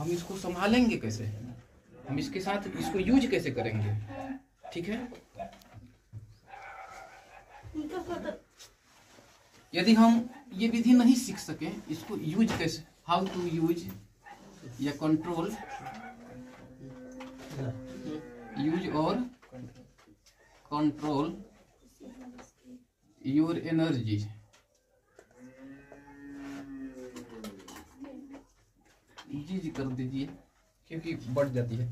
हम इसको संभालेंगे कैसे, हम इसके साथ इसको यूज कैसे करेंगे। ठीक है, यदि हम ये विधि नहीं सीख सके, इसको यूज कैसे, हाउ टू यूज या कंट्रोल, यूज और कंट्रोल योर एनर्जी, जी कर दीजिए क्योंकि बढ़ जाती है।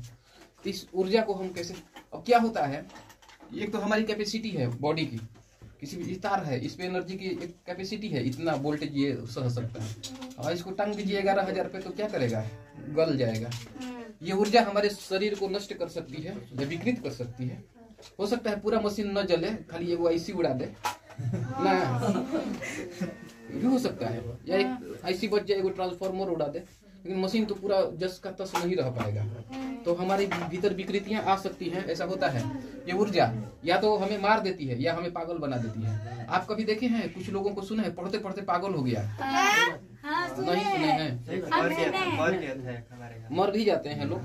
तो इस ऊर्जा को हम कैसे, अब क्या होता है, एक तो हमारी कैपेसिटी है बॉडी की, किसी भी तार है इस पे एनर्जी की एक कैपेसिटी है, इतना वोल्टेज ये सह सकता है। और इसको टांग दीजिए 11,000 पे, तो क्या करेगा, गल जाएगा। ये ऊर्जा हमारे शरीर को नष्ट कर सकती है या विकृत कर सकती है। हो सकता है पूरा मशीन न जले, खाली एगो आईसी उड़ा दे ना, ये हो सकता है, या एक आईसी बच जाए, एगो ट्रांसफार्मर उड़ा दे, लेकिन मशीन तो पूरा जस का तस नहीं रह पाएगा। तो हमारे भीतर विकृतियां आ सकती हैं, ऐसा होता है। ये ऊर्जा या तो हमें मार देती है या हमें पागल बना देती है। आप कभी देखे हैं, कुछ लोगों को सुने हैं पढ़ते पढ़ते पागल हो गया, नहीं सुने हैं, मर भी जाते हैं लोग।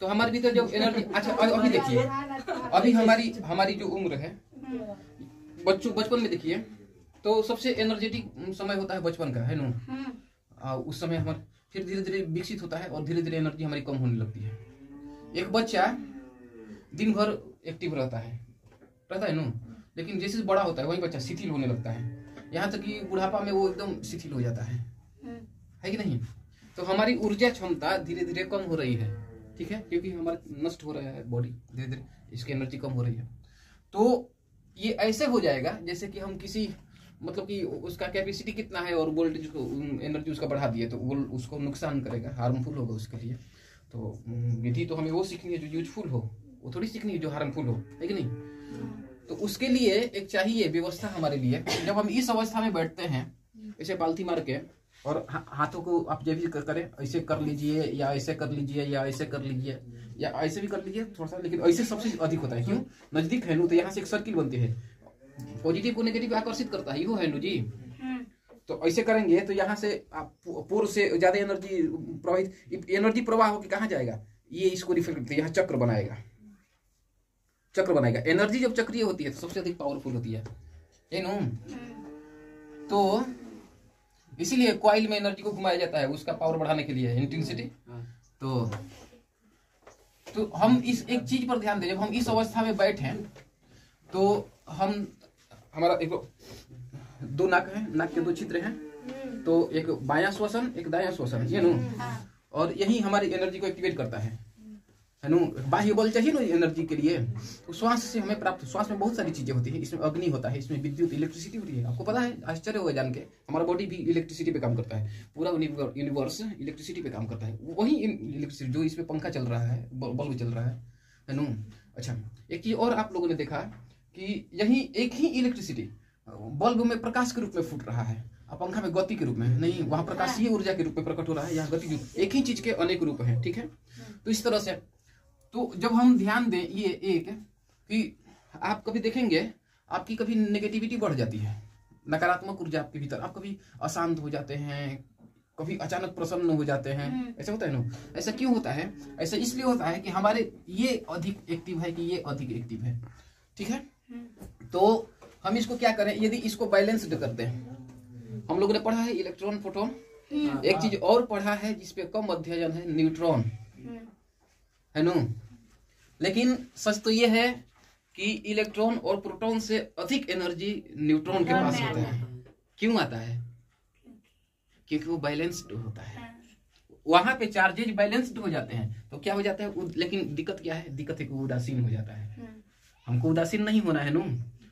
तो हमारे भीतर जो एनर्जी, अच्छा अभी देखिए, अभी हमारी जो उम्र है, बचपन में देखिए तो सबसे एनर्जेटिक समय होता है बचपन का, है ना। उस समय हमारे फिर धीरे धीरे विकसित होता है और धीरे धीरे एनर्जी हमारी कम होने लगती है। एक बच्चा दिन भर एक्टिव रहता है ना, लेकिन जैसे बड़ा होता है वही बच्चा शिथिल होने लगता है, यहाँ तक कि बुढ़ापा में वो एकदम शिथिल हो जाता है कि नहीं। तो हमारी ऊर्जा क्षमता धीरे धीरे कम हो रही है, ठीक है, क्योंकि हमारा नष्ट हो रहा है बॉडी, धीरे धीरे इसकी एनर्जी कम हो रही है। तो ये ऐसे हो जाएगा जैसे कि हम किसी, मतलब कि उसका कैपेसिटी कितना है और वोल्टेज को एनर्जी उसका बढ़ा दिए तो वो उसको नुकसान करेगा, हार्मफुल होगा उसके लिए। तो विधि तो हमें वो सीखनी है जो यूजफुल हो, वो थोड़ी सीखनी है जो हार्मफुल हो, है कि नहीं। तो उसके लिए एक चाहिए व्यवस्था हमारे लिए। जब हम इस अवस्था में बैठते हैं ऐसे पालथी मार के, और हाथों को आप जब भी करें, ऐसे कर लीजिए या ऐसे कर लीजिए या ऐसे कर लीजिए या ऐसे भी कर लीजिए थोड़ा सा, लेकिन ऐसे सबसे अधिक होता है। क्यों, नजदीक है नु, तो यहाँ से एक सर्किल बनती है, पॉजिटिव को नेगेटिव आकर्षित करता है, है नु जी। तो ऐसे करेंगे तो यहाँ से आप पूर्व से ज्यादा एनर्जी प्रवाहित, एनर्जी प्रवाह होकर कहाँ जाएगा, ये इसको रिफ्लेक्ट करते हैं, यहाँ चक्र बनाएगा। एनर्जी जब चक्रीय होती है तो सबसे अधिक पावरफुल होती है नु। तो इसीलिए कॉइल में एनर्जी को घुमाया जाता है उसका पावर बढ़ाने के लिए, इंटेंसिटी। तो हम इस एक चीज पर ध्यान दें, जब हम इस अवस्था में बैठे तो हमारा एक दो नाक है, नाक के दो छिद्र हैं, तो एक बायां श्वसन एक दायां श्वसन, ये नु, और यही हमारी एनर्जी को एक्टिवेट करता है नु। बाह्य बल चाहिए ना एनर्जी के लिए, तो श्वास से हमें प्राप्त, श्वास में बहुत सारी चीजें होती है, इसमें अग्नि होता है, इसमें विद्युत इलेक्ट्रिसिटी होती है। आपको पता है, आश्चर्य होगा जान के, हमारा बॉडी भी इलेक्ट्रिसिटी पे काम करता है, पूरा यूनिवर्स इलेक्ट्रिसिटी पे काम करता है। वही इलेक्ट्रिसिटी जो इसमें पंखा चल रहा है, बल्ब चल रहा है नु। अच्छा, एक चीज और आप लोगों ने देखा कि यही एक ही इलेक्ट्रिसिटी बल्ब में प्रकाश के रूप में फूट रहा है, अब पंखा में गति के रूप में नहीं, वहां प्रकाशीय ऊर्जा के रूप में प्रकट हो रहा है, यहाँ गति के, एक ही चीज के अनेक रूप है, ठीक है। तो इस तरह से, तो जब हम ध्यान दें ये एक कि आप कभी देखेंगे आपकी कभी नेगेटिविटी बढ़ जाती है, नकारात्मक ऊर्जा आपके भीतर, आप कभी अशांत हो जाते हैं, कभी अचानक प्रसन्न हो जाते हैं, ऐसा होता है ना। ऐसा क्यों होता है, ऐसा इसलिए होता है कि हमारे ये अधिक एक्टिव है कि ये अधिक एक्टिव है, ठीक है। तो हम इसको क्या करें, यदि इसको बैलेंस्ड करते हैं, हम लोगों ने पढ़ा है इलेक्ट्रॉन प्रोटॉन, एक चीज और पढ़ा है जिसपे कम अध्ययन है, न्यूट्रॉन, है नो। लेकिन सच तो ये है कि इलेक्ट्रॉन और प्रोटॉन से अधिक एनर्जी न्यूट्रॉन के पास होता है। क्यों आता है, क्योंकि वो बैलेंस्ड होता है, वहां पे चार्जेज बैलेंस्ड हो जाते हैं, तो क्या हो जाता है। लेकिन दिक्कत क्या है, दिक्कत है कि उदासीन हो जाता है। हमको उदासीन नहीं होना है नो,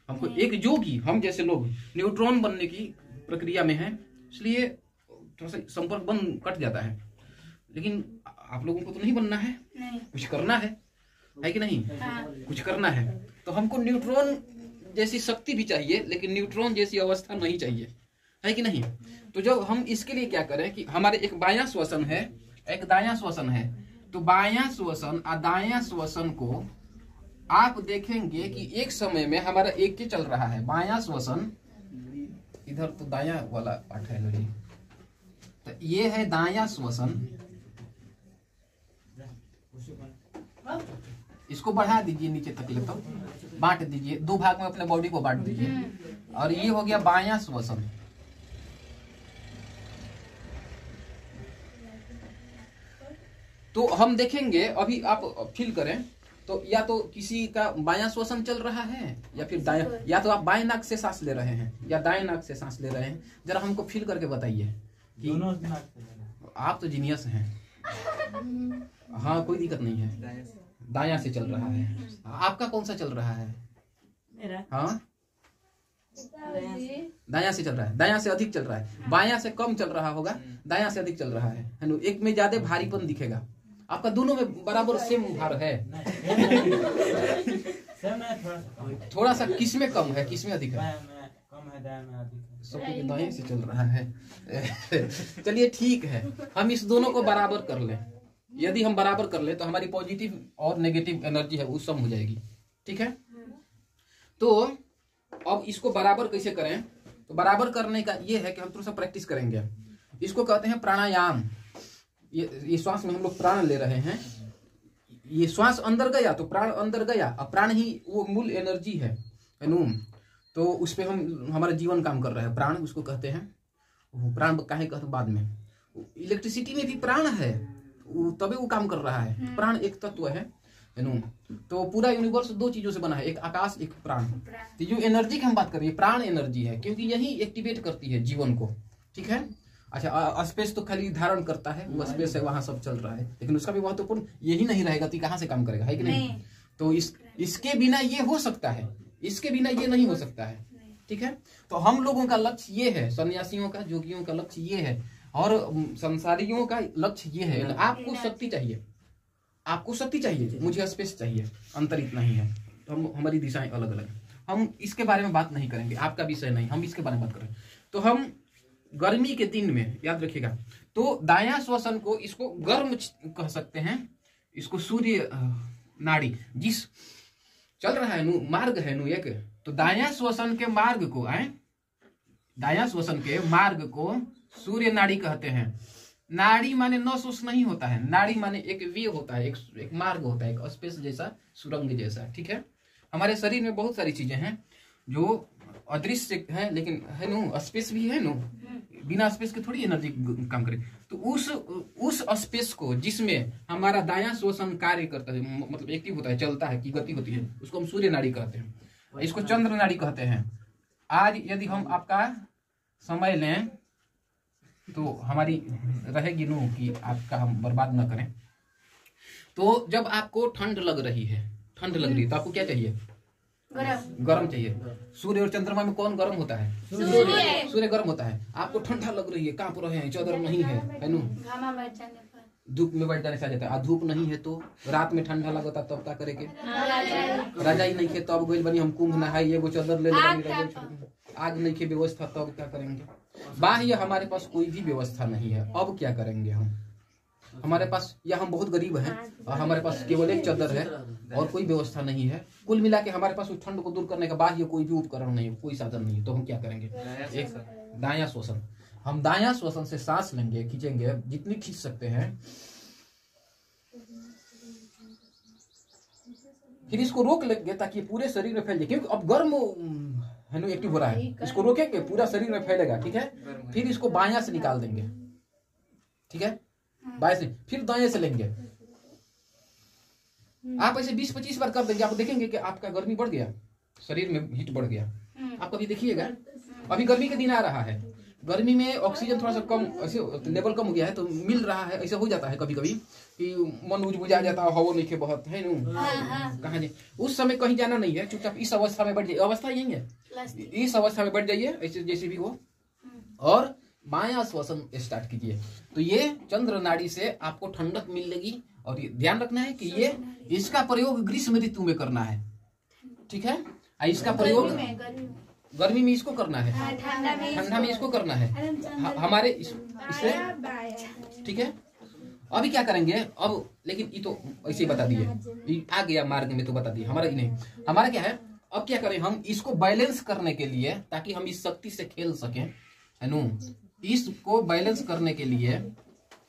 हमको एक जो भी हम जैसे लोग न्यूट्रॉन बनने की प्रक्रिया में है, इसलिए थोड़ा सा संपर्क बंद कट जाता है। लेकिन आप लोगों को तो नहीं बनना है, कुछ करना है कि नहीं, कुछ करना है। तो हमको न्यूट्रॉन जैसी शक्ति भी चाहिए, लेकिन न्यूट्रॉन जैसी अवस्था नहीं चाहिए, है कि नहीं। तो जब हम इसके लिए क्या करें कि हमारे एक बायां श्वसन है, एक दायां श्वसन है, तो बायां श्वसन और दायां श्वसन को आप देखेंगे कि एक समय में हमारा एक ही चल रहा है। बायां श्वसन इधर तो दायां वाला पार्ट है जी, तो ये है दायां श्वसन, इसको बढ़ा दीजिए नीचे तक ले, तो बांट दीजिए, 2 भाग में अपने बॉडी को बांट दीजिए। और ये हो गया बायां श्वसन। तो हम देखेंगे, अभी आप फील करें तो या तो किसी का बायां श्वसन चल रहा है या फिर दायां, या तो आप बाएं नाक से सांस ले रहे हैं या दाएं नाक से सांस ले रहे हैं। जरा हमको फील करके बताइए कि आप तो जीनियस हैं। हाँ, कोई दिक्कत नहीं है, दायां से चल रहा है। आपका कौन सा चल रहा है? हाँ, दायां से चल रहा है, दायां से अधिक चल रहा है। बायां से कम चल रहा होगा, दायां से अधिक चल रहा है ना। एक में ज्यादा भारीपन दिखेगा, आपका दोनों में बराबर सेम भार है। थोड़ा सा किस में कम है, किस में अधिक है? सबको दाएं से चल रहा है। चलिए ठीक है, हम इस दोनों को बराबर कर लें। यदि हम बराबर कर ले तो हमारी पॉजिटिव और नेगेटिव एनर्जी है वो सम हो जाएगी। ठीक है, तो अब इसको बराबर कैसे करें? तो बराबर करने का ये है कि हम थोड़ा सा प्रैक्टिस करेंगे। इसको कहते हैं प्राणायाम। ये श्वास में हम लोग प्राण ले रहे हैं, ये श्वास अंदर गया तो प्राण अंदर गया, अब प्राण ही वो मूल एनर्जी है नु। तो उस पे हम हमारा जीवन काम कर रहा है, प्राण उसको कहते हैं। प्राण काहे कहते बाद में, इलेक्ट्रिसिटी में भी प्राण है, तभी वो काम कर रहा है। प्राण एक तत्व है नु। तो पूरा यूनिवर्स 2 चीजों से बना है, एक आकाश एक प्राण। तो जो एनर्जी की हम बात कर रहे हैं प्राण एनर्जी है, क्योंकि यही एक्टिवेट करती है जीवन को। ठीक है, अच्छा स्पेस तो खाली धारण करता है, वो स्पेस है, वहां सब चल रहा है, लेकिन उसका भी महत्वपूर्ण यही नहीं रहेगा तो कहाँ से काम करेगा, है कि नहीं? तो इसके बिना ये हो सकता है, इसके बिना ये नहीं हो सकता है। ठीक है, तो हम लोगों का लक्ष्य ये है, सन्यासियों का, जोगियों का लक्ष्य ये है, और संसारियों का लक्ष्य ये है। आपको शक्ति चाहिए, आपको शक्ति चाहिए, मुझे स्पेस चाहिए, अंतर इतना ही है। तो हमारी दिशाएं अलग अलग, हम इसके बारे में बात नहीं करेंगे, आपका विषय नहीं, हम इसके बारे में बात करें। तो हम गर्मी के दिन में याद रखिएगा, तो दायां श्वसन को, इसको गर्म कह सकते हैं, इसको सूर्य नाड़ी जिस चल रहा है नु, मार्ग है नु एक, तो दायां श्वसन के मार्ग को दायां श्वसन के मार्ग को सूर्य नाड़ी कहते हैं। नाड़ी माने नस नहीं होता है, नाड़ी माने एक वे होता है, एक मार्ग होता है, एक स्पेस जैसा, सुरंग जैसा। ठीक है, हमारे शरीर में बहुत सारी चीजें हैं जो अदृश्य है, लेकिन है नु, स्पेस भी है नु, बिना स्पेस के थोड़ी एनर्जी काम करे। तो उस स्पेस को जिसमें हमारा दायां श्वसन कार्य करता है, मतलब एक्टिव होता है, चलता है, की गति होती है, उसको हम सूर्य नाड़ी कहते हैं, इसको चंद्र नाड़ी कहते हैं। आज यदि हम आपका समय लें तो हमारी रहेगी नु कि आपका हम बर्बाद न करें। तो जब आपको ठंड लग रही है, तो आपको क्या चाहिए? गरम चाहिए। सूर्य और चंद्रमा में कौन गरम होता है? सूर्य गरम होता है। आपको ठंडा लग रही है, कांप रहे हैं, चादर नहीं है नु, धूप में बैठ जाने से आ जाता है। धूप नहीं है तो रात में ठंडा लगता, तब क्या करेंगे? राजा ही नहीं खे तब गोइल बनी हम कुंभ नहाई, एगो चादर ले आग नहीं के व्यवस्था, तब क्या करेंगे? बाह्य हमारे पास कोई भी व्यवस्था नहीं है, अब क्या करेंगे हम? हमारे पास, या हम बहुत गरीब हैं और हमारे पास केवल एक चादर है और कोई व्यवस्था नहीं है, कुल मिला के हमारे पास उस ठंड को दूर करने का बाह्य कोई भी उपकरण नहीं है, कोई साधन नहीं है, तो हम क्या करेंगे? एक दायां श्वसन। हम दायां श्वसन से सांस लेंगे, खींचेंगे, जितनी खींच सकते हैं, फिर इसको रोक लेंगे ताकि पूरे शरीर में फैल जाए, क्योंकि अब गर्म है नो, एक्टिव हो रहा है, इसको रोकेंगे, पूरा शरीर में फैलेगा। ठीक है, फिर इसको बायां से निकाल देंगे। ठीक है, बाएं से, फिर दाएं से लेंगे। आप ऐसे 20-25 बार कर देंगे, आप देखेंगे कि आपका गर्मी बढ़ गया, शरीर में हीट बढ़ गया। आप कभी देखिएगा, अभी गर्मी के दिन आ रहा है, गर्मी में ऑक्सीजन थोड़ा सा कम, ऐसे लेवल कम हो गया है, तो मिल रहा है, ऐसा हो जाता है कभी कभी कि मन बुझा जाता है, हवा नहीं के बहुत है नु, कहाँ जी, उस समय कहीं जाना नहीं है, चुपचाप इस अवस्था में बैठ जाइए, अवस्था यही है, इस अवस्था में बैठ जाइए, ऐसे जैसे भी हो, और बायां श्वसन स्टार्ट कीजिए। तो ये चंद्र नाड़ी से आपको ठंडक मिलेगी, और ध्यान रखना है कि ये, इसका प्रयोग ग्रीष्म ऋतु में करना है। ठीक है, इसका प्रयोग गर्मी में इसको करना है, ठंडा में इसको करना है, हमारे इससे। ठीक है, अभी क्या करेंगे अब, लेकिन ये तो ऐसे ही बता दिए, आ गया मार्ग में तो बता दिए, हमारा ही नहीं, हमारा क्या है, अब क्या करें हम इसको बैलेंस करने के लिए, ताकि हम इस शक्ति से खेल सकें, है नु, इसको बैलेंस करने के लिए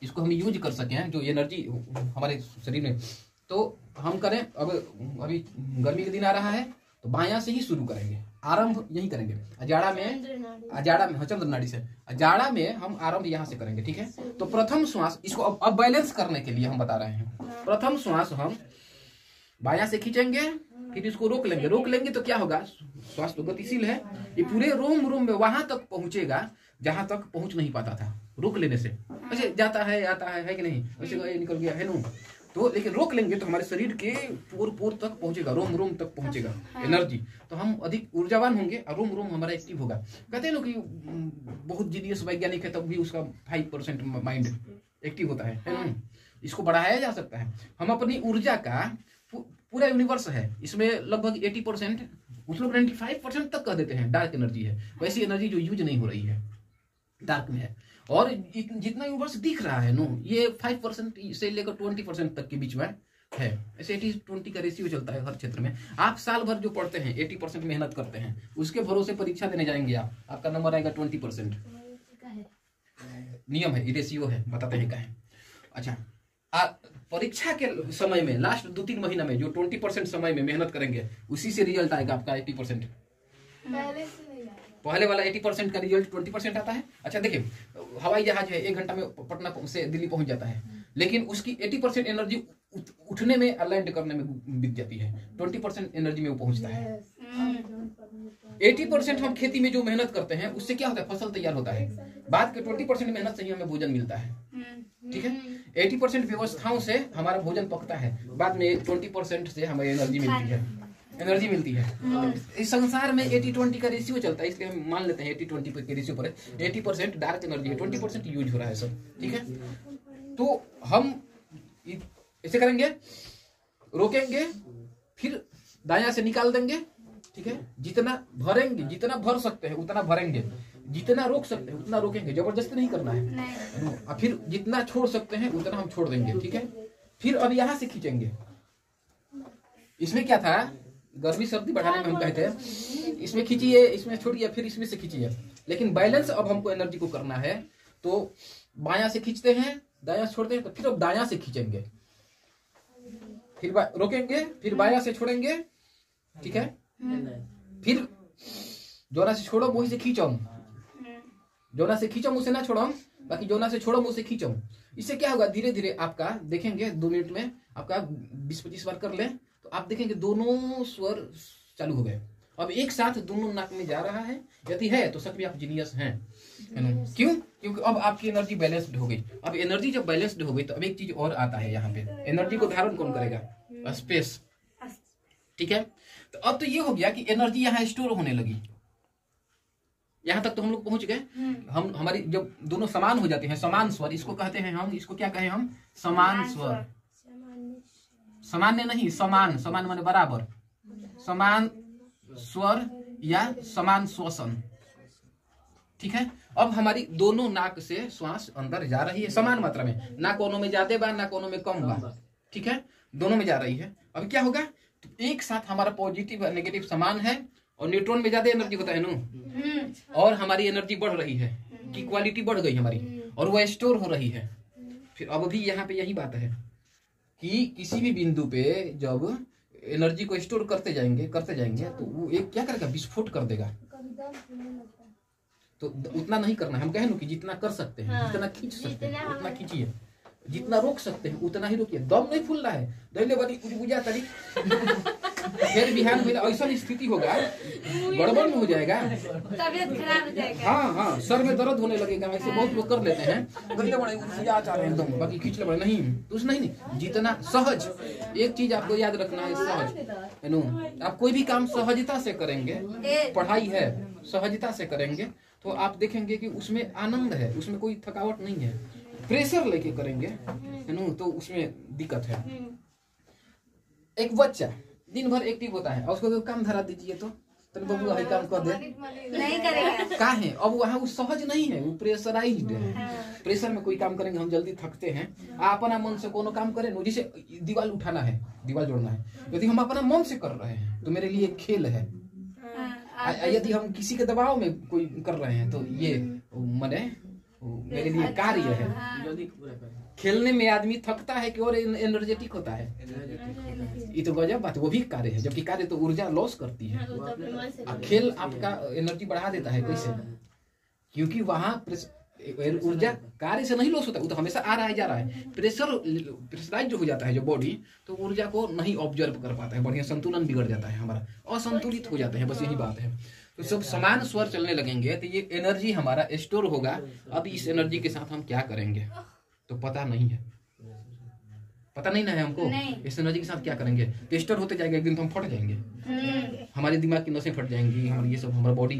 इसको हम यूज कर सकें, जो एनर्जी हमारे शरीर में, तो हम करें। अब अभी गर्मी के दिन आ रहा है तो बायां से ही शुरू करेंगे, आरंभ यही करेंगे। अजाड़ा में चंद्र नाड़ी से, अजाड़ा में हम आरंभ यहाँ से करेंगे, ठीक है। तो प्रथम श्वास, इसको अब बैलेंस करने के लिए हम बता रहे हैं। प्रथम श्वास हम बायां से खींचेंगे, फिर इसको रोक लेंगे तो क्या होगा, श्वास तो गतिशील है, ये पूरे रोम में वहां तक पहुंचेगा जहां तक पहुंच नहीं पाता था रोक लेने से। ऐसे जाता है आता है कि नहीं, ऐसे निकल गया है नो, तो लेकिन रोक लेंगे तो हमारे शरीर के पोर तक पहुंचेगा, रोम तक पहुंचेगा एनर्जी, तो हम अधिक ऊर्जावान होंगे और रोम हमारा एक्टिव होगा। कहते हैं ना कि बहुत जीनियस वैज्ञानिक है तब भी उसका 5% माइंड एक्टिव होता है ना? इसको बढ़ाया जा सकता है। हम अपनी ऊर्जा का, पूरा यूनिवर्स है, इसमें लगभग 80%, कुछ लोग 95% तक कह देते हैं डार्क एनर्जी है। वैसी एनर्जी जो यूज नहीं हो रही है डार्क में है। और जितना यूनिवर्स दिख रहा है नो, ये 5% से लेकर 20% तक के बीच में है। ऐसे 80-20 का रेशियो चलता है हर क्षेत्र में। आप साल भर जो पढ़ते हैं 80% मेहनत करते हैं, उसके भरोसे परीक्षा देने जाएंगे आप, आपका नंबर आएगा 20%। नियम है, रेशियो है, बताते हैं क्या है। अच्छा, परीक्षा के समय में लास्ट 2-3 महीना में जो 20% समय में मेहनत करेंगे, उसी से रिजल्ट आएगा आपका 80%। पहले वाला 80% का रिजल्ट 20% आता है। अच्छा देखिए, हवाई जहाज है 1 घंटा में पटना से दिल्ली पहुंच जाता है, लेकिन उसकी 80% एनर्जी उठने में, लैंड करने में बीत जाती है, 20% एनर्जी में वो पहुंचता है। 80% हम खेती में जो मेहनत करते हैं उससे क्या होता है, फसल तैयार होता है। बाद के 20% मेहनत से ही हमें भोजन मिलता है, ठीक है। 80% व्यवस्थाओं से हमारा भोजन पकता है, बाद में 20% से हमें एनर्जी मिलती है। इस संसार में 80-20 का रेशियो चलता है, इसलिए हम मान लेते हैं 80-20 के रेशियो पर 80% डार्क एनर्जी है, 20% यूज हो रहा है सब, ठीक है। तो हम ऐसे करेंगे, रोकेंगे, फिर दायां से निकाल देंगे, ठीक है। जितना भरेंगे, जितना भर सकते हैं उतना भरेंगे, जितना रोक सकते हैं उतना रोकेंगे, जबरदस्ती नहीं करना है। और फिर जितना छोड़ सकते हैं उतना हम छोड़ देंगे, ठीक है। फिर अब यहां से खींचेंगे। इसमें क्या था, गर्मी सर्दी बढ़ाने में हम कहते हैं इसमें खींचिए, इसमें छोड़िए, फिर इसमें से खींचिए। लेकिन बैलेंस अब हमको एनर्जी को करना है, तो बायां से खींचते हैं, दायां से छोड़ते हैं, तो फिर अब दायां से खींचेंगे, फिर रोकेंगे, फिर बायां से छोड़ेंगे, ठीक है। फिर जोना से छोड़ो वही से खींचो, जोना से खींचो उसे ना छोड़ो, बाकी जोना से छोड़ो उसे खींचो। इससे क्या होगा, धीरे धीरे आपका देखेंगे 2 मिनट में आपका 20-25 बार कर ले तो आप देखेंगे दोनों स्वर चालू हो गए। अब एक साथ दोनों नाक में जा रहा है, यदि है तो सच में आप जीनियस हैं। क्यों? क्योंकि अब आपकी एनर्जी बैलेंस्ड हो गई। अब एनर्जी जब बैलेंस्ड हो गई तो अब एक चीज और आता है यहाँ पे, एनर्जी को धारण कौन करेगा, स्पेस, ठीक है। तो अब तो ये हो गया कि एनर्जी यहाँ स्टोर होने लगी, यहाँ तक तो हम लोग पहुंच गए। हम हमारी जब दोनों समान हो जाते हैं, समान स्वर, इसको कहते हैं हम, इसको क्या कहें हम, समान स्वर। सामान्य नहीं, समान, समान माने बराबर, समान स्वर या समान श्वसन, ठीक है। अब हमारी दोनों नाक से श्वास अंदर जा रही है समान मात्रा में, ना कोनों में ज्यादा बा ना कोनों में कम बा, ठीक है, दोनों में जा रही है। अब क्या होगा, तो एक साथ हमारा पॉजिटिव और नेगेटिव समान है, और न्यूट्रॉन में ज्यादा एनर्जी होता है ना, और हमारी एनर्जी बढ़ रही है, की क्वालिटी बढ़ गई हमारी, और वह स्टोर हो रही है। फिर अब भी यहाँ पे यही बात है कि किसी भी बिंदु पे जब एनर्जी को स्टोर करते जाएंगे तो वो एक क्या करेगा, विस्फोट कर देगा। तो उतना नहीं करना है, हम कहें ना कि जितना कर सकते हैं, जितना खींच सकते हैं उतना खींचिए, जितना रोक सकते हैं उतना ही रोकिए। दम नहीं फूल रहा है, दहले वाली बुझा तारीख फिर बिहान में ऐसा स्थिति होगा, गड़बड़ में हो जाएगा, तबीयत खराब हो जाएगा। हाँ, सर में दर्द होने लगेगा। ऐसे बहुत लोग कर लेते हैं, दहले बड़े चाह रहे हैं एकदम, बाकी खींच ले बड़े नहीं, तो नहीं, जितना सहज। एक चीज आपको याद रखना है, सहज। आप कोई भी काम सहजता से करेंगे, पढ़ाई है सहजता से करेंगे तो आप देखेंगे कि उसमें आनंद है, उसमें कोई थकावट नहीं है। प्रेशर लेके करेंगे तो उसमें दिक्कत है। एक बच्चा दिन भर एक्टिव होता है और उसको काम धरा दीजिए तो बबू वही काम कर दे, नहीं करेगा। का है अब वहाँ वो सहज नहीं है, वो प्रेशराइज्ड है। प्रेशर में कोई काम करेंगे हम जल्दी थकते हैं। अपना मन से कोनो काम करें, जैसे दीवार उठाना है, दीवार जोड़ना है, यदि हम अपना मन से कर रहे हैं तो मेरे लिए खेल है। यदि हम किसी के दबाव में कोई कर रहे हैं तो ये मने मेरे लिए कार्य है। खेलने में आदमी थकता है कि और एनर्जेटिक होता है। ये तो गजब बात है, वो भी कार्य है, जबकि कार्य तो ऊर्जा लॉस करती है। खेल आपका एनर्जी बढ़ा देता है। कैसे? क्योंकि वहां ऊर्जा कार्य से नहीं लॉस होता, वो तो हमेशा आ रहा है जा रहा है। प्रेशराइज जो हो जाता है जो बॉडी, तो ऊर्जा को नहीं ऑब्जर्व कर पाता है, बढ़िया संतुलन बिगड़ जाता है, हमारा असंतुलित हो जाता है। बस यही बात है। तो सब समान स्वर चलने लगेंगे तो ये एनर्जी हमारा स्टोर होगा। अब इस एनर्जी के साथ हम क्या करेंगे तो पता नहीं है, पता नहीं ना है हमको। इस एनर्जी के साथ क्या करेंगे तो स्टोर होते जाएगा, एक दिन तो हम फट जाएंगे, हमारे दिमाग की नसें फट जाएंगी, हमारी ये सब हमारा बॉडी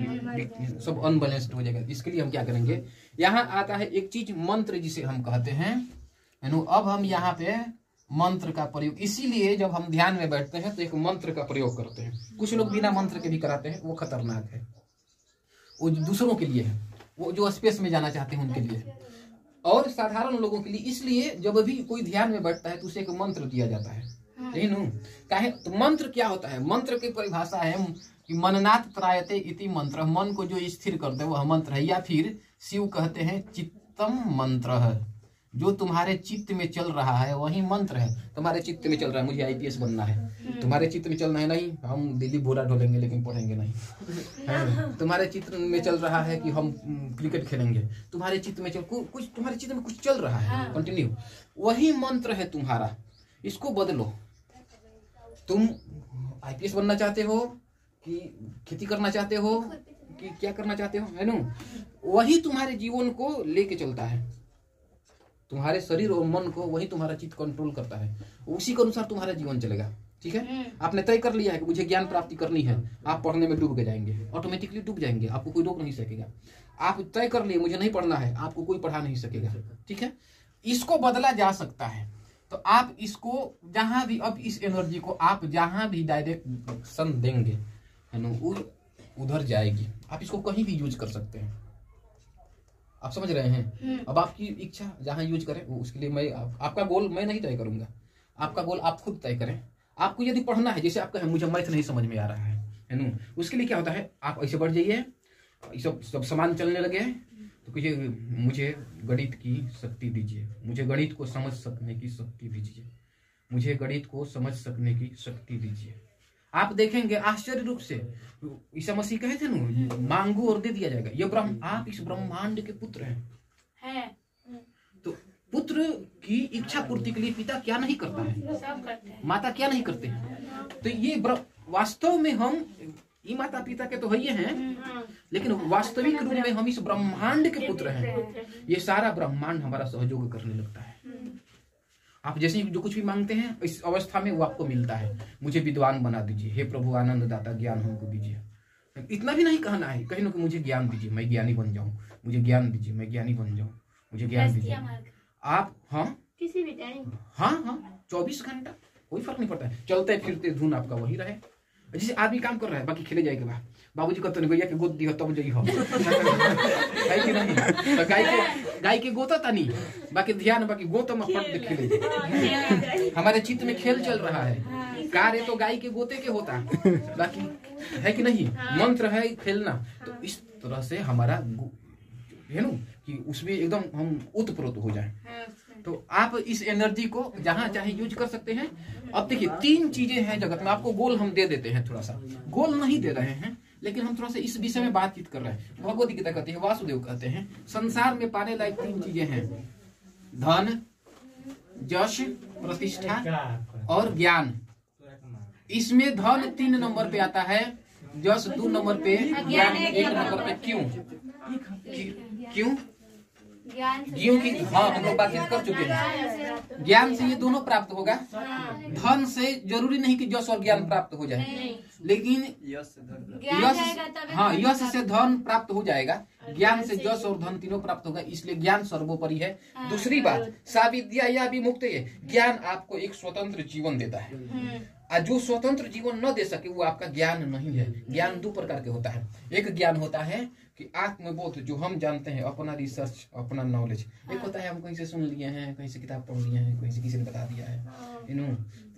सब अनबैलेंस्ड हो जाएगा। इसके लिए हम क्या करेंगे, यहाँ आता है एक चीज मंत्र जिसे हम कहते हैं। अब हम यहाँ पे मंत्र का प्रयोग, इसीलिए जब हम ध्यान में बैठते हैं तो एक मंत्र का प्रयोग करते हैं। कुछ लोग बिना मंत्र के भी कराते हैं, वो खतरनाक है, वो दूसरों के लिए है, वो जो स्पेस में जाना चाहते हैं उनके लिए। और साधारण लोगों के लिए इसलिए जब भी कोई ध्यान में बैठता है तो उसे एक मंत्र दिया जाता है। यही नु काहे तो मंत्र क्या होता है, मंत्र की परिभाषा है कि मननाथ त्रायते इति मंत्र, मन को जो स्थिर करते वह मंत्र है। या फिर शिव कहते हैं चित्तम मंत्र है, जो तुम्हारे चित्त में चल रहा है वही मंत्र है। तुम्हारे चित्त में चल रहा है मुझे आईपीएस बनना है, तुम्हारे चित्त में चलना है नहीं हम दिल्ली भोरा ढोलेंगे लेकिन पढ़ेंगे नहीं। तुम्हारे चित्त में चल रहा है कि हम क्रिकेट खेलेंगे, तुम्हारे चित्त में कुछ तुम्हारे चित्त में कुछ चल रहा है कंटिन्यू, वही मंत्र है तुम्हारा। इसको बदलो। तुम आईपीएस बनना चाहते हो कि खेती करना चाहते हो कि क्या करना चाहते हो, है ना, वही तुम्हारे जीवन को लेके चलता है। तुम्हारे शरीर और मन को वही तुम्हारा चित्त कंट्रोल करता है, उसी के अनुसार तुम्हारा जीवन चलेगा। ठीक है, आपने तय कर लिया है कि मुझे ज्ञान प्राप्ति करनी है, आप पढ़ने में डूब के जाएंगे, ऑटोमेटिकली डूब जाएंगे, आपको कोई रोक नहीं सकेगा। आप तय कर लिए मुझे नहीं पढ़ना है, आपको कोई पढ़ा नहीं सकेगा। ठीक है, इसको बदला जा सकता है। तो आप इसको जहां भी, अब इस एनर्जी को आप जहां भी डायरेक्शन देंगे है ना, उधर जाएगी। आप इसको कहीं भी यूज कर सकते हैं, आप समझ रहे हैं। अब आपकी इच्छा जहां यूज करें वो, उसके लिए मैं आपका गोल मैं नहीं तय करूंगा, आपका गोल आप खुद तय करें। आपको यदि पढ़ना है, जैसे आपका है मुझे मैथ नहीं समझ में आ रहा है ना, उसके लिए क्या होता है, आप ऐसे बढ़ जाइए, सब सामान चलने लगे तो कहिए मुझे गणित की शक्ति दीजिए, मुझे गणित को समझ सकने की शक्ति दीजिए, मुझे गणित को समझ सकने की शक्ति दीजिए। आप देखेंगे आश्चर्य रूप से, ईसा मसीह कहे थे ना, मांगो और दे दिया जाएगा। ये आप इस ब्रह्मांड के पुत्र हैं। तो पुत्र की इच्छा पूर्ति के लिए पिता क्या नहीं करता है, माता क्या नहीं करते हैं। तो ये वास्तव में हम ये माता पिता के तो है हैं, लेकिन वास्तविक रूप में हम इस ब्रह्मांड के पुत्र हैं। ये सारा ब्रह्मांड हमारा सहयोग करने लगता है। आप जैसे जो कुछ भी मांगते हैं इस अवस्था में वो आपको मिलता है। मुझे विद्वान बना दीजिए, हे प्रभु आनंद दाता ज्ञान हमको दीजिए। इतना भी नहीं कहना है, कहीं ना कि मुझे ज्ञान दीजिए, मैं ज्ञानी बन जाऊं, मुझे ज्ञान दीजिए, मैं ज्ञानी बन जाऊं, मुझे ज्ञान दीजिए। आप किसी भी टाइम 24 घंटा कोई फर्क नहीं पड़ता है, चलते फिरते धुन आपका वही रहे। जैसे आदमी काम कर रहा है, बाकी खेले जाएगा, बाबूजी कहते नहीं गैया के गोद दिया तब जई हो है कि नहीं, तो गाय के गोता था नहीं, बाकी ध्यान बाकी गोत में फट खेले। हमारे चित्त में खेल चल रहा है, कार्य तो गाय के गोते के होता बाकी, है कि नहीं, मंत्र है खेलना। तो इस तरह से हमारा है ना कि उसमें एकदम हम उत्प्रोत हो जाए। तो आप इस एनर्जी को जहां चाहे यूज कर सकते हैं। अब देखिए 3 चीजें हैं जगत में, आपको गोल हम दे देते हैं, थोड़ा सा गोल नहीं दे रहे हैं, लेकिन हम थोड़ा सा इस विषय में बातचीत कर रहे हैं। भगवद गीता कहते हैं, वासुदेव कहते हैं, संसार में पाने लायक 3 चीजें हैं, धन, यश, प्रतिष्ठा और ज्ञान। इसमें धन 3 नंबर पे आता है, यश 2 नंबर पे, ज्ञान 1 नंबर पे। क्यों? क्योंकि हम लोग बातचीत कर चुके हैं, ज्ञान से ये दोनों प्राप्त होगा। धन से जरूरी नहीं कि यश और ज्ञान प्राप्त हो जाए, लेकिन यश से धन प्राप्त हो जाएगा, ज्ञान से यश और धन तीनों प्राप्त होगा, इसलिए ज्ञान सर्वोपरि है। दूसरी बात, साविद्या या विमुक्त है, ज्ञान आपको एक स्वतंत्र जीवन देता है, और जो स्वतंत्र जीवन न दे सके वो आपका ज्ञान नहीं है। ज्ञान 2 प्रकार के होता है, एक ज्ञान होता है कि आत्मबोध, जो हम जानते हैं, अपना रिसर्च, अपना नॉलेज। एक होता है हम कहीं से सुन लिए हैं, कहीं से किताब पढ़ लिए हैं, कहीं से किसी ने बता दिया है,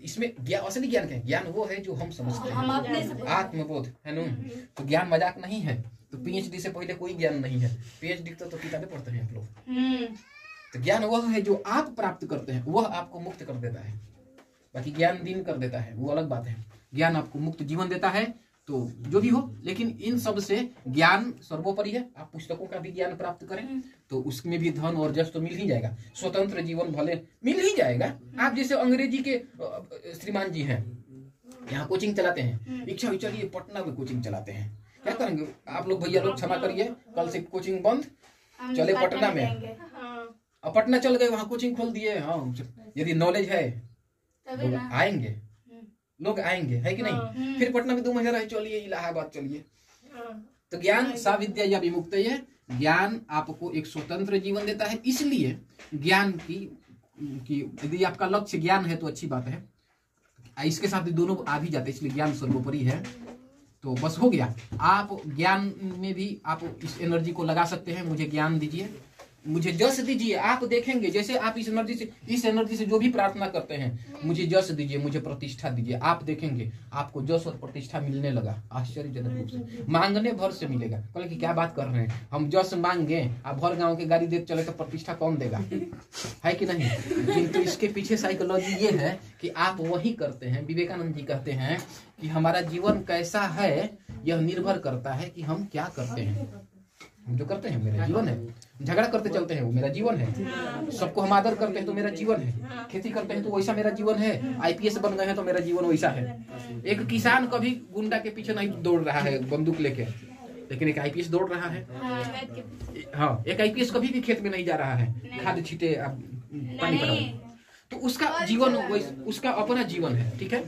इसमें ज्ञान, असली ज्ञान क्या है? ज्ञान वो है जो हम समझते हैं, आत्मबोध, है ना। तो ज्ञान मजाक नहीं है। तो पीएचडी से पहले कोई ज्ञान नहीं है, पीएचडी तो किताबें पढ़ते हैं आप लोग, तो ज्ञान वह है जो आप प्राप्त करते हैं, वह आपको मुक्त कर देता है। बाकी ज्ञान दीन कर देता है, वो अलग बात है। ज्ञान आपको मुक्त जीवन देता है, तो जो भी हो, लेकिन इन सब से ज्ञान सर्वोपरि है। आप पुस्तकों का भी ज्ञान प्राप्त करें तो उसमें भी धन और जश तो मिल ही जाएगा, स्वतंत्र जीवन भले मिल ही जाएगा। आप जैसे अंग्रेजी के श्रीमान जी हैं, यहाँ कोचिंग चलाते हैं, इच्छा चलिए पटना में कोचिंग चलाते हैं, क्या करेंगे आप लोग? भैया लोग क्षमा करिए, कल से कोचिंग बंद, चले पटना में। अब पटना चल गए, वहाँ कोचिंग खोल दिए। हाँ, यदि नॉलेज है तो आएंगे, लोग आएंगे, है कि नहीं? फिर पटना में 2 महीने रहे, चलिए इलाहाबाद चलिए। तो ज्ञान सा विद्या या विमुक्त है। ज्ञान आपको एक स्वतंत्र जीवन देता है। इसलिए ज्ञान की यदि आपका लक्ष्य ज्ञान है तो अच्छी बात है, इसके साथ दोनों आ भी जाते हैं, इसलिए ज्ञान सर्वोपरि है। तो बस हो गया। आप ज्ञान में भी आप इस एनर्जी को लगा सकते हैं। मुझे ज्ञान दीजिए, मुझे जस दीजिए। आप देखेंगे जैसे आप इस एनर्जी से जो भी प्रार्थना करते हैं, मुझे जस दीजिए, मुझे प्रतिष्ठा दीजिए, आप देखेंगे आपको जस और प्रतिष्ठा मिलने लगा आश्चर्यजनक रूप से। मांगने भर से मिलेगा। कल की क्या बात कर रहे हैं, हम जस मांगे, आप भर गांव के गाड़ी देते चले तो प्रतिष्ठा कौन देगा, है कि नहीं? किंतु इसके पीछे साइकोलॉजी ये है कि आप वही करते हैं। विवेकानंद जी कहते हैं कि हमारा जीवन कैसा है यह निर्भर करता है कि हम क्या करते हैं। हम जो करते हैं मेरा जीवन है, झगड़ा करते चलते हैं वो मेरा जीवन है, सबको हम आदर करते हैं तो मेरा जीवन है, खेती करते हैं तो वैसा मेरा जीवन है, आईपीएस बन गए हैं तो मेरा जीवन वैसा है। एक किसान कभी गुंडा के पीछे नहीं दौड़ रहा है बंदूक लेके, लेकिन एक आईपीएस दौड़ रहा है। हाँ, एक आईपीएस कभी भी खेत में नहीं जा रहा है, खाद छीटे पानी पटाओ, तो उसका जीवन, उसका अपना जीवन है। ठीक है,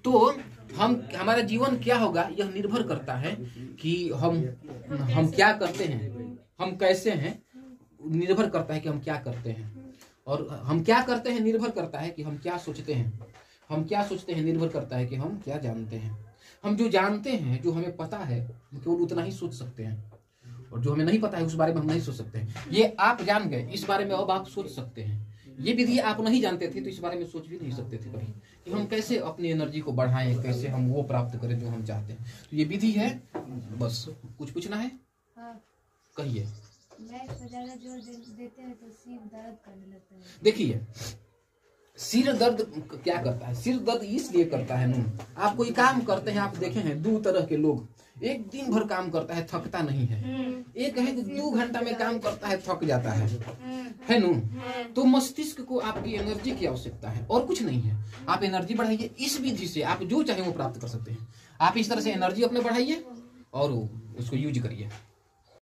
तो हमारा जीवन क्या होगा यह निर्भर करता है कि हम क्या करते हैं, हम कैसे हैं, निर्भर करता है कि हम क्या करते हैं। और हम क्या करते हैं निर्भर करता है कि हम क्या सोचते हैं, हम क्या सोचते हैं निर्भर करता है कि हम क्या जानते हैं। हम जो जानते हैं, जो हमें पता है, केवल उतना ही सोच सकते हैं, और जो हमें नहीं पता है उस बारे में हम नहीं सोच सकते हैं। ये आप जान गए, इस बारे में अब आप सोच सकते हैं। ये विधि आप नहीं जानते थे तो इस बारे में सोच भी नहीं सकते थे कभी कि हम कैसे अपनी एनर्जी को बढ़ाएं, कैसे हम वो प्राप्त करें जो हम चाहते हैं। तो ये विधि है। बस कुछ पूछना है? कहिए। ज्यादा जोर देते हैं तो सिर दर्द करने लगता है। देखिए, सिर दर्द क्या करता है? सिर दर्द इसलिए करता है ना, आप कोई काम करते हैं, आप देखे हैं 2 तरह के लोग, एक दिन भर काम करता है थकता नहीं है, एक है कि 2 घंटा में काम करता है थक जाता है नु। तो मस्तिष्क को आपकी एनर्जी की आवश्यकता है और कुछ नहीं है। आप एनर्जी बढ़ाइए, इस विधि से आप जो चाहे वो प्राप्त कर सकते हैं। आप इस तरह से एनर्जी अपने बढ़ाइए और उसको यूज करिए।